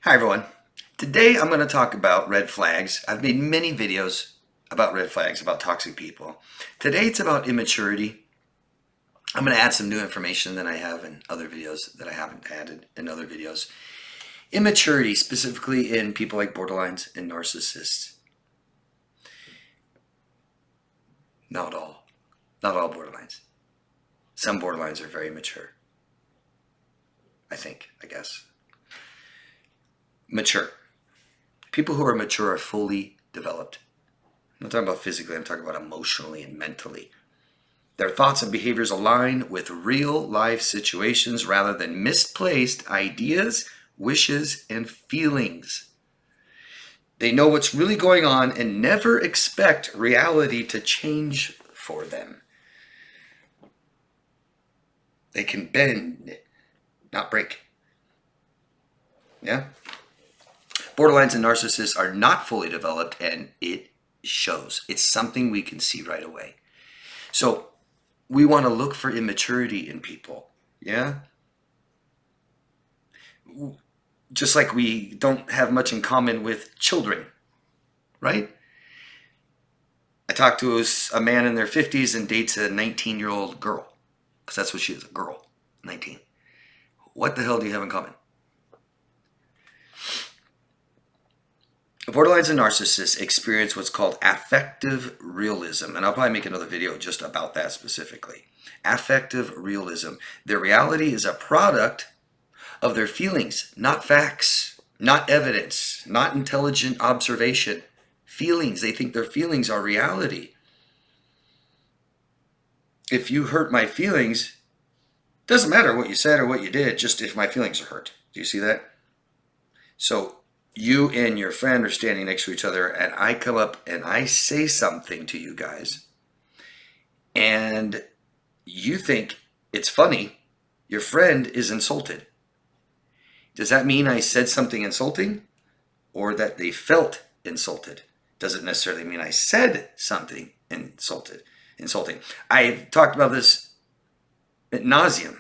Hi everyone. Today I'm going to talk about red flags. I've made many videos about red flags, about toxic people. Today it's about immaturity. I'm going to add some new information than I have in other videos that I haven't added in other videos. Immaturity, specifically in people like borderlines and narcissists. Not all. Not all borderlines. Some borderlines are very mature. I guess. Mature. People who are mature are fully developed. I'm not talking about physically, I'm talking about emotionally and mentally. Their thoughts and behaviors align with real life situations rather than misplaced ideas, wishes, and feelings. They know what's really going on and never expect reality to change for them. They can bend, not break. Yeah? Borderlines and narcissists are not fully developed, and it shows. It's something we can see right away. So we want to look for immaturity in people. Yeah? Just like we don't have much in common with children, right? I talked to a man in their 50s and dates a 19-year-old girl, because that's what she is, a girl, 19. What the hell do you have in common? Borderlines and narcissists experience what's called affective realism, and I'll probably make another video just about that specifically. Affective realism. Their reality is a product of their feelings, not facts, not evidence, not intelligent observation. Feelings. They think their feelings are reality. If you hurt my feelings, doesn't matter what you said or what you did, just if my feelings are hurt. Do you see that? So you and your friend are standing next to each other, and I come up and I say something to you guys, and you think it's funny. Your friend is insulted. Does that mean I said something insulting, or that they felt insulted? Doesn't necessarily mean I said something insulting. I've talked about this ad nauseum,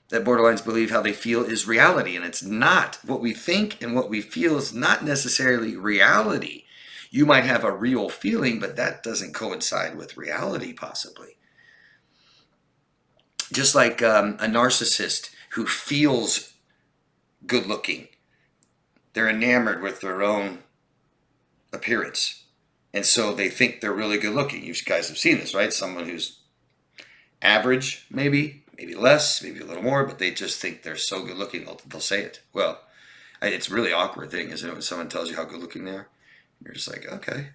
that borderlines believe how they feel is reality, and it's not. What we think and what we feel is not necessarily reality. You might have a real feeling, but that doesn't coincide with reality, possibly. Just like a narcissist who feels good looking, they're enamored with their own appearance, and so they think they're really good looking. You guys have seen this, right? Someone who's average, maybe less, maybe a little more, but they just think they're so good looking, they'll say it. Well, it's a really awkward thing, isn't it, when someone tells you how good looking they are? You're just like, okay,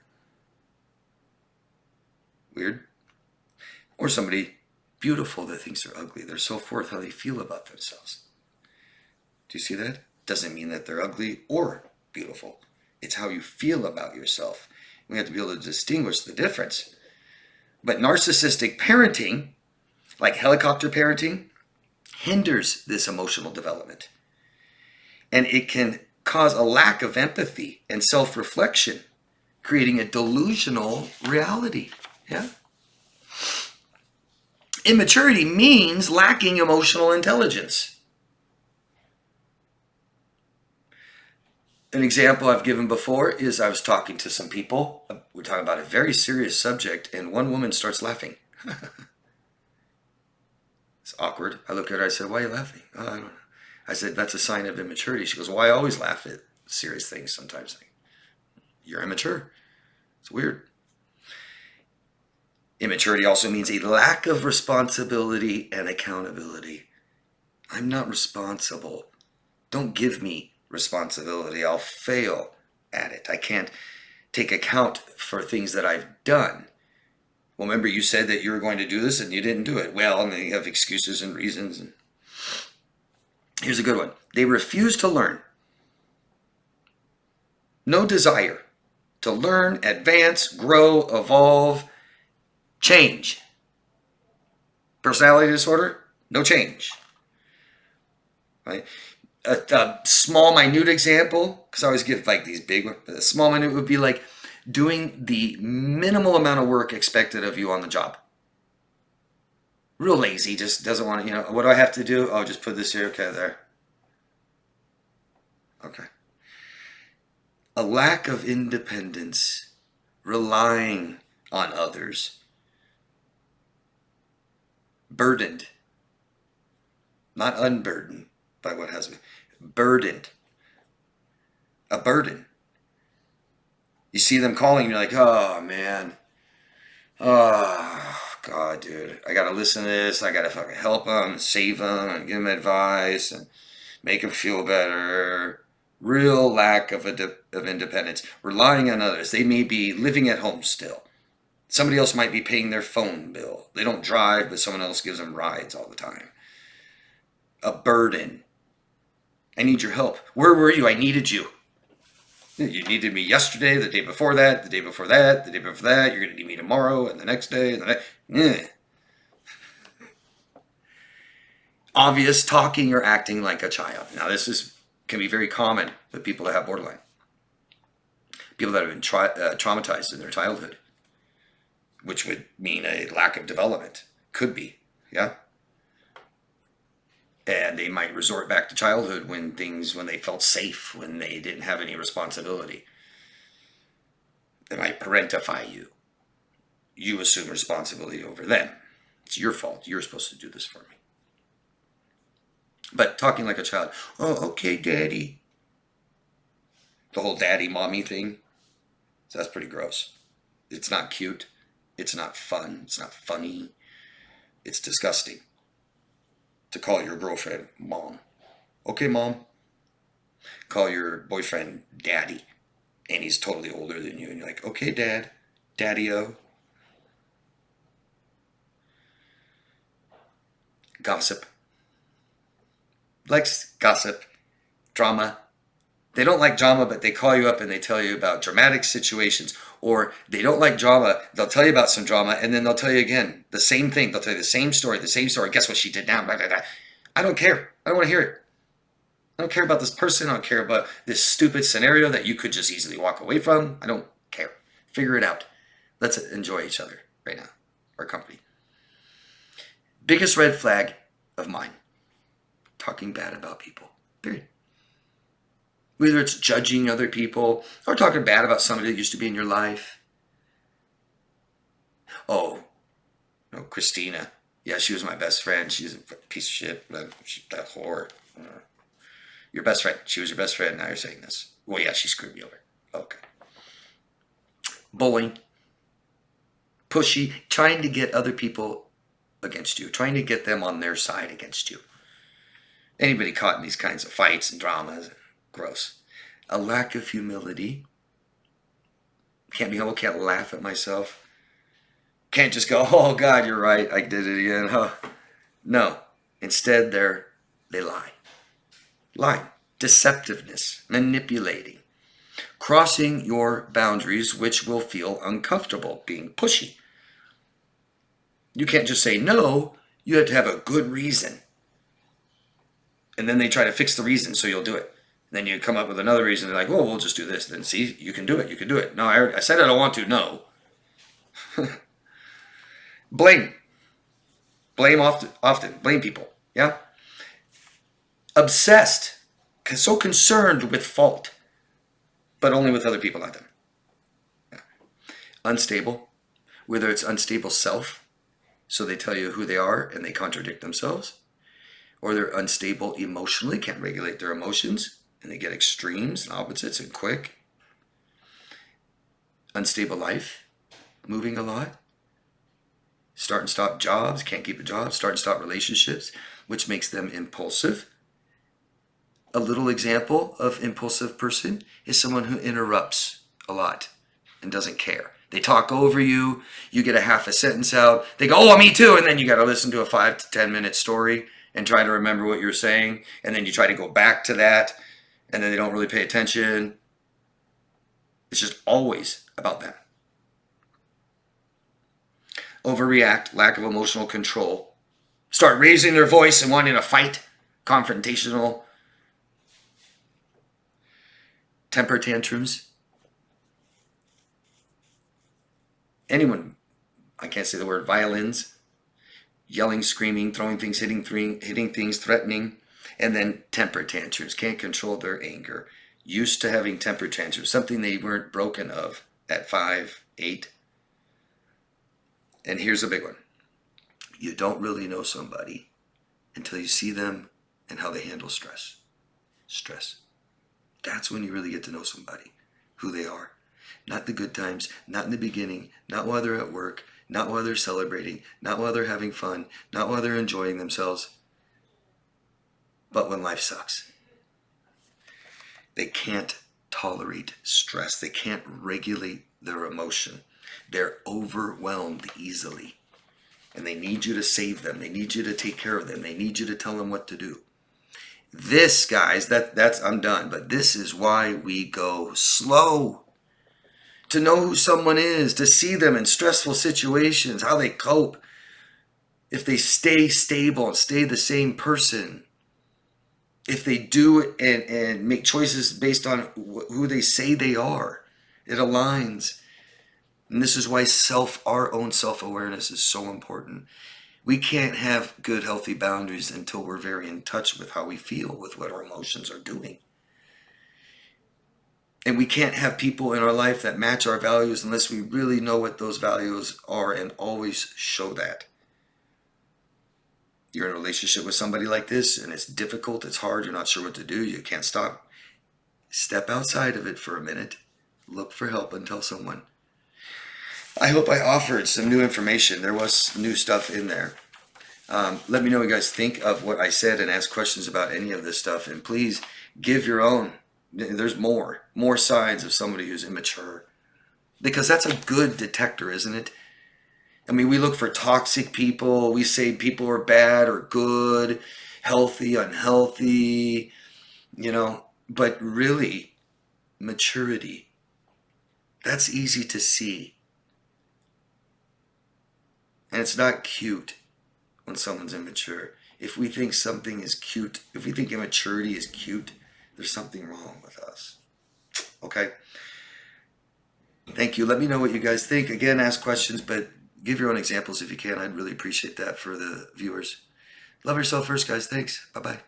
weird. Or somebody beautiful that thinks they're ugly. They're so forth how they feel about themselves. Do you see that? Doesn't mean that they're ugly or beautiful. It's how you feel about yourself. We have to be able to distinguish the difference. But narcissistic parenting, like helicopter parenting, hinders this emotional development. And it can cause a lack of empathy and self-reflection, creating a delusional reality. Yeah? Immaturity means lacking emotional intelligence. An example I've given before is I was talking to some people. We're talking about a very serious subject, and one woman starts laughing. It's awkward. I look at her, I said, "Why are you laughing?" "Oh, I don't know." I said, "That's a sign of immaturity." She goes, "Well, I always laugh at serious things sometimes." You're immature. It's weird. Immaturity also means a lack of responsibility and accountability. I'm not responsible. Don't give me responsibility. I'll fail at it. I can't take account for things that I've done. Well, remember you said that you were going to do this and you didn't do it. Well, and then you have excuses and reasons. And here's a good one. They refuse to learn. No desire to learn, advance, grow, evolve, change. Personality disorder? No change. Right? A small, minute example, because I always give like these big ones, but a small, minute would be like doing the minimal amount of work expected of you on the job. Real lazy, just doesn't want to, what do I have to do? Oh, just put this here, okay, there. Okay. A lack of independence, relying on others, burdened, not unburdened by what has been, burdened, a burden. You see them calling, you're like, oh man, oh God, dude, I gotta listen to this, I gotta fucking help them, save them, and give them advice, and make them feel better. Real lack of independence, relying on others. They may be living at home still. Somebody else might be paying their phone bill. They don't drive, but someone else gives them rides all the time. A burden. I need your help. Where were you? I needed you. You needed me yesterday, the day before that, the day before that, the day before that. You're going to need me tomorrow and the next day and the next. Obvious talking or acting like a child. Now can be very common with people that have borderline. People that have been traumatized in their childhood, which would mean a lack of development. Could be, yeah. And they might resort back to childhood when they felt safe, when they didn't have any responsibility. They might parentify you. You assume responsibility over them. It's your fault. You're supposed to do this for me. But talking like a child, oh, okay, daddy. The whole daddy, mommy thing, that's pretty gross. It's not cute. It's not fun. It's not funny. It's disgusting to call your girlfriend mom. Okay, mom. Call your boyfriend daddy, and he's totally older than you, and you're like, okay, dad, daddy-o. Gossip. Likes gossip, drama. They don't like drama, but they call you up and they tell you about dramatic situations. Or they don't like drama, they'll tell you about some drama, and then they'll tell you again the same thing. They'll tell you the same story. Guess what she did now? Blah, blah, blah. I don't care. I don't want to hear it. I don't care about this person. I don't care about this stupid scenario that you could just easily walk away from. I don't care. Figure it out. Let's enjoy each other right now, our company. Biggest red flag of mine. Talking bad about people, period. Whether it's judging other people or talking bad about somebody that used to be in your life. Oh, no, Christina. Yeah, she was my best friend. She's a piece of shit. That whore. Your best friend. She was your best friend. Now you're saying this. Well, yeah, she screwed me over. Okay. Bullying. Pushy. Trying to get other people against you. Trying to get them on their side against you. Anybody caught in these kinds of fights and dramas, gross. A lack of humility. Can't be humble, can't laugh at myself. Can't just go, oh God, you're right, I did it again. Huh? No. Instead, they lie. Lying. Deceptiveness. Manipulating. Crossing your boundaries, which will feel uncomfortable. Being pushy. You can't just say no. You have to have a good reason. And then they try to fix the reason, so you'll do it. And then you come up with another reason. They're like, well, we'll just do this. Then see, you can do it. You can do it. No, I said I don't want to. No. Blame. Blame often. Blame people. Yeah. Obsessed. So concerned with fault. But only with other people, not them. Yeah. Unstable. Whether it's unstable self. So they tell you who they are and they contradict themselves. Or they're unstable emotionally, can't regulate their emotions, and they get extremes and opposites and quick. Unstable life, moving a lot. Start and stop jobs, can't keep a job. Start and stop relationships, which makes them impulsive. A little example of impulsive person is someone who interrupts a lot and doesn't care. They talk over you, you get a half a sentence out, they go, oh, me too, and then you got to listen to a 5 to 10 minute story and try to remember what you're saying, and then you try to go back to that, and then they don't really pay attention. It's just always about them. Overreact, lack of emotional control. Start raising their voice and wanting to fight, confrontational. Temper tantrums. Anyone, I can't say the word, violins. Yelling, screaming, throwing things, hitting things, threatening, and then temper tantrums. Can't control their anger. used to having temper tantrums, something they weren't broken of at 5, 8. And here's a big one. You don't really know somebody until you see them and how they handle stress. Stress. That's when you really get to know somebody, who they are. Not the good times, not in the beginning, not while they're at work, not while they're celebrating, not while they're having fun, not while they're enjoying themselves, but when life sucks. They can't tolerate stress. They can't regulate their emotion. They're overwhelmed easily. And they need you to save them. They need you to take care of them. They need you to tell them what to do. This, guys, that's I'm done. But this is why we go slow. To know who someone is, to see them in stressful situations, how they cope. If they stay stable and stay the same person. If they do and make choices based on who they say they are. It aligns. And this is why our own self-awareness is so important. We can't have good, healthy boundaries until we're very in touch with how we feel, with what our emotions are doing. And we can't have people in our life that match our values unless we really know what those values are and always show that. You're in a relationship with somebody like this and it's difficult, it's hard, you're not sure what to do, you can't stop. Step outside of it for a minute. Look for help and tell someone. I hope I offered some new information. There was new stuff in there. Let me know what you guys think of what I said and ask questions about any of this stuff. And please give your own. There's more signs of somebody who's immature. Because that's a good detector, isn't it? I mean, we look for toxic people. We say people are bad or good, healthy, unhealthy, but really, maturity, that's easy to see. And it's not cute when someone's immature. If we think something is cute, if we think immaturity is cute, there's something wrong with us. Okay? Thank you. Let me know what you guys think. Again, ask questions, but give your own examples if you can. I'd really appreciate that for the viewers. Love yourself first, guys. Thanks. Bye-bye.